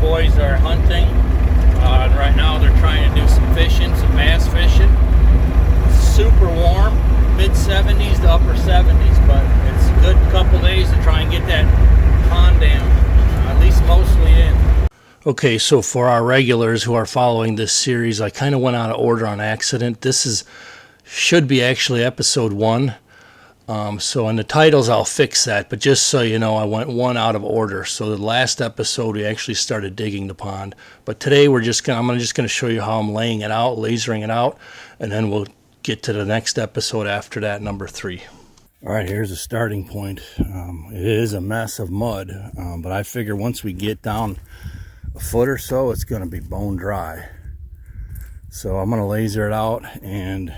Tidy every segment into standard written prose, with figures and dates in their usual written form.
boys are hunting, and right now they're trying to do some fishing, some bass fishing. It's super warm, mid-70s to upper 70s, but it's a good couple days to try and get that pond dam at least mostly in. Okay, so for our regulars who are following this series, I kind of went out of order on accident. This should be actually episode 1. So in the titles I'll fix that, but just so you know, I went one out of order. So the last episode we actually started digging the pond, but today I'm just going to show you how I'm laying it out, lasering it out, and then we'll get to the next episode after that, number 3. All right, here's the starting point. It is a mess of mud, but I figure once we get down a foot or so, it's going to be bone dry. So I'm going to laser it out, and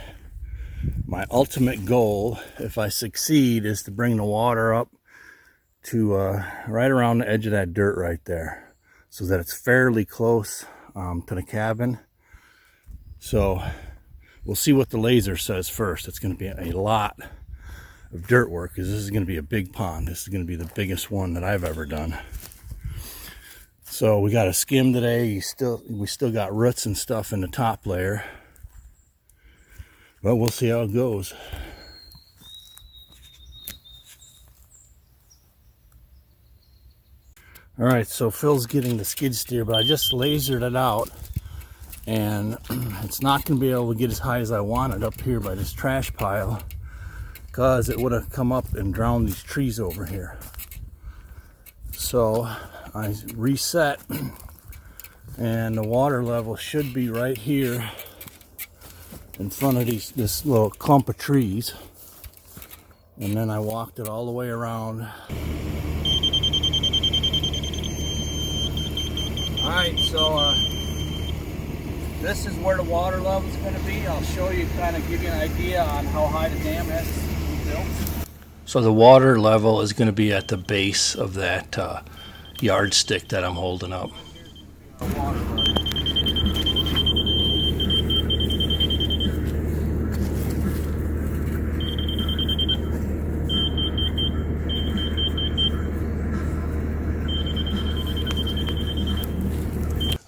my ultimate goal, if I succeed, is to bring the water up to right around the edge of that dirt right there, so that it's fairly close to the cabin. So we'll see what the laser says first. It's going to be a lot of dirt work, because this is going to be a big pond. This is going to be the biggest one that I've ever done. So we got a skim today. We still got roots and stuff in the top layer, but we'll see how it goes. All right, so Phil's getting the skid steer, but I just lasered it out, and it's not going to be able to get as high as I wanted up here by this trash pile, because it would have come up and drowned these trees over here. So I reset, and the water level should be right here in front of this little clump of trees. And then I walked it all the way around. All right, so this is where the water level is going to be. I'll show you, kind of give you an idea on how high the dam has to be built. So the water level is going to be at the base of that yardstick that I'm holding up.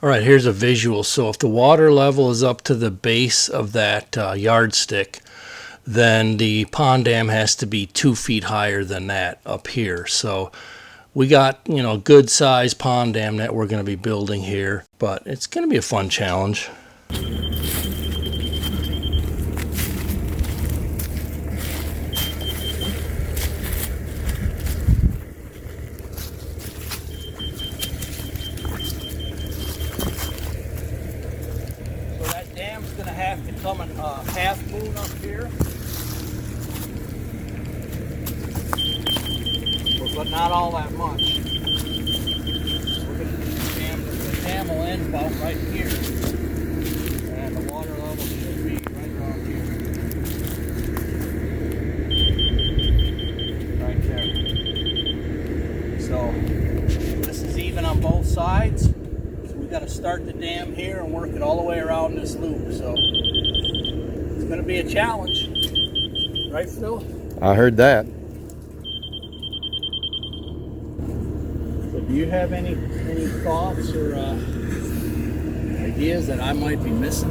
All right, here's a visual. So if the water level is up to the base of that yardstick, then the pond dam has to be 2 feet higher than that up here. So we got, a good size pond dam that we're going to be building here, but it's going to be a fun challenge. Gonna have to come in half moon up here, but not all that much. We're gonna the dam will end about right here, and the water level should be right around here, right there. So this is even on both sides. Got to start the dam here and work it all the way around this loop. So it's going to be a challenge, right, Phil? I heard that. So do you have any thoughts or ideas that I might be missing?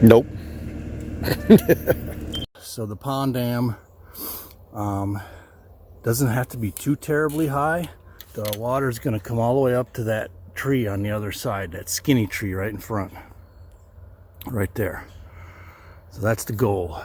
Nope. So the pond dam doesn't have to be too terribly high. The water is going to come all the way up to that tree on the other side, that skinny tree right in front, right there. So that's the goal.